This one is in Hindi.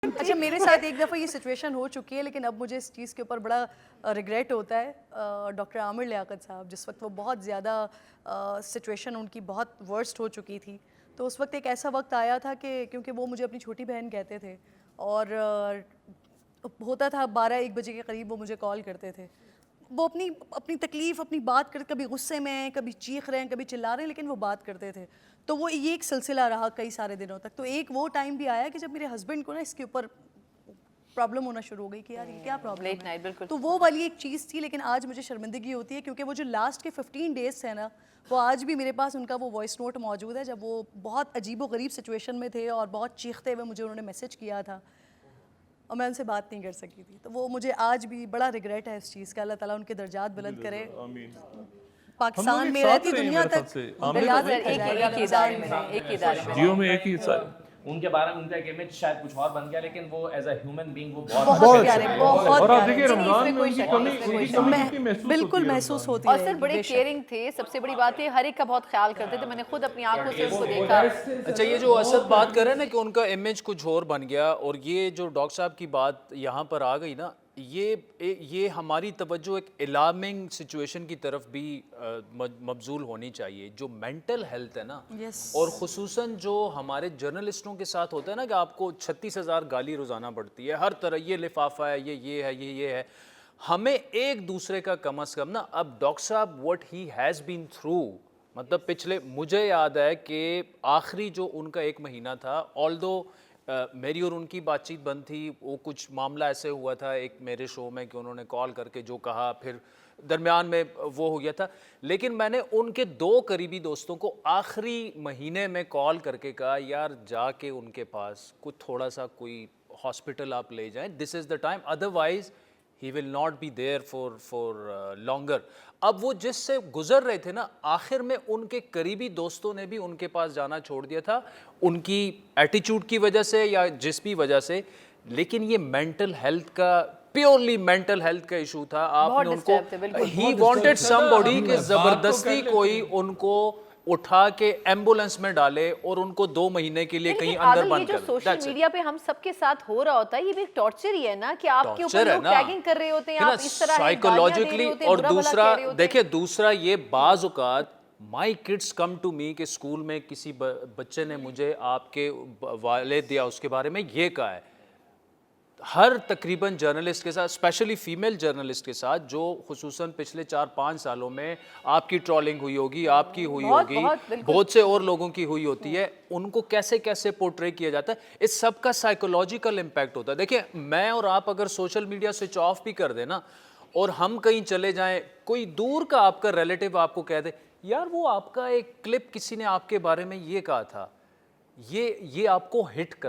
अच्छा, मेरे साथ एक दफ़ा ये सिचुएशन हो चुकी है, लेकिन अब मुझे इस चीज़ के ऊपर बड़ा रिग्रेट होता है। डॉक्टर आमिर लियाकत साहब, जिस वक्त वो बहुत ज़्यादा सिचुएशन उनकी बहुत वर्स्ट हो चुकी थी, तो उस वक्त एक ऐसा वक्त आया था कि क्योंकि वो मुझे अपनी छोटी बहन कहते थे और होता था 12-1 बजे के करीब वो मुझे कॉल करते थे। वो अपनी अपनी तकलीफ़, अपनी बात कर, कभी गुस्से में, कभी चीख रहे हैं, कभी चिल्ला रहे हैं, लेकिन वो बात करते थे। तो वो ये एक सिलसिला रहा कई सारे दिनों तक। तो एक वो टाइम भी आया कि जब मेरे हस्बैंड को ना इसके ऊपर प्रॉब्लम होना शुरू हो गई कि यार ये क्या प्रॉब्लम लेट है। नाइट बिल्कुल। तो वो वाली एक चीज़ थी, लेकिन आज मुझे शर्मिंदगी होती है क्योंकि वो जो लास्ट के 15 डेज़ थे ना, वो आज भी मेरे पास उनका वो वॉइस नोट मौजूद है, जब वो बहुत अजीबो-गरीब सिचुएशन में थे और बहुत चीखते हुए मुझे उन्होंने मैसेज किया था और मैं उनसे बात नहीं कर सकी थी। तो वो मुझे आज भी बड़ा रिग्रेट है इस चीज़ का। अल्लाह ताला उनके दर्जात बुलंद करे। पाकिस्तान में रहती दुनिया तक उनका याद रखा जाएगा। एक ही इदारे में हैं, एक ही इदारे में। जियो में एक ही उनके बारे में उनका एक इमेज शायद कुछ और बन गया, लेकिन वो एज अ ह्यूमन बीइंग वो बहुत बहुत प्यारे, बहुत और आप प्यारे। देखिए नहीं, रमजान इसमें में कोई उनकी शक कमी नहीं, इसमें कोई उनकी शक कमी नहीं। कितनी महसूस बिल्कुल होती है महसूस रमजान होती और है। सर बड़े बेशक। केयरिंग थे, सबसे बड़ी बात है हर एक का बहुत ख्याल करते थे। मैंने खुद अपनी आंखों से उनको देखा। अच्छा, ये जो असद बात कर रहे हैं ना कि उनका इमेज कुछ और बन गया, और ये जो डॉक्टर साहब की बात यहाँ पर आ गई ना, ये हमारी तवज्जो एक अलार्मिंग सिचुएशन की तरफ भी मबजूल होनी चाहिए। जो मेंटल हेल्थ है ना, Yes. और ख़ुसूसन जो हमारे जर्नलिस्टों के साथ होता है ना कि आपको 36,000 गाली रोज़ाना पड़ती है हर तरह, ये लिफाफा है, ये है, ये है। हमें एक दूसरे का कम अज़ कम ना, अब डॉक्टर साहब what he has been through, मतलब पिछले, मुझे याद है कि आखिरी जो उनका 1 महीना था, ऑल्दो मेरी और उनकी बातचीत बंद थी, वो कुछ मामला ऐसे हुआ था एक मेरे शो में कि उन्होंने कॉल करके जो कहा, फिर दरमियान में वो हो गया था, लेकिन मैंने उनके 2 करीबी दोस्तों को आखिरी महीने में कॉल करके कहा यार जाके उनके पास कुछ थोड़ा सा कोई हॉस्पिटल आप ले जाएं, this is the time, otherwise he will not be there for longer. अब वो जिससे गुजर रहे थे ना, आखिर में उनके करीबी दोस्तों ने भी उनके पास जाना छोड़ दिया था, उनकी एटीट्यूड की वजह से या जिस भी वजह से। लेकिन ये मेंटल हेल्थ का, प्योरली मेंटल हेल्थ का इशू था। आपने उनको, ही वांटेड समबॉडी कि जबरदस्ती कोई उनको उठा के एम्बुलेंस में डाले और उनको 2 महीने के लिए कहीं अंदर बंद कर। जो सोशल मीडिया पे हम सबके साथ हो रहा होता है, ये भी एक टॉर्चर ही है ना कि आपके ऊपर लोग टैगिंग कर रहे होते हैं, आप इस तरह साइकोलॉजिकली। और दूसरा देखिए, दूसरा ये बाज औकात my kids come to me के स्कूल में किसी बच्चे ने मुझे आपके वालिद या उसके बारे में ये कहा है। हर तकरीबन जर्नलिस्ट के साथ, स्पेशली फीमेल जर्नलिस्ट के साथ, जो खुसूसन पिछले 4-5 सालों में आपकी ट्रोलिंग हुई होगी, आपकी हुई होगी, बहुत से और लोगों की हुई होती है, उनको कैसे कैसे पोर्ट्रे किया जाता है, इस सब का साइकोलॉजिकल इम्पैक्ट होता है। देखिए, मैं और आप अगर सोशल मीडिया स्विच ऑफ भी कर देना और हम कहीं चले जाएं, कोई दूर का आपका रिलेटिव आपको कह दे यार वो आपका एक क्लिप किसी ने आपके बारे में ये कहा था, ये आपको हिट कर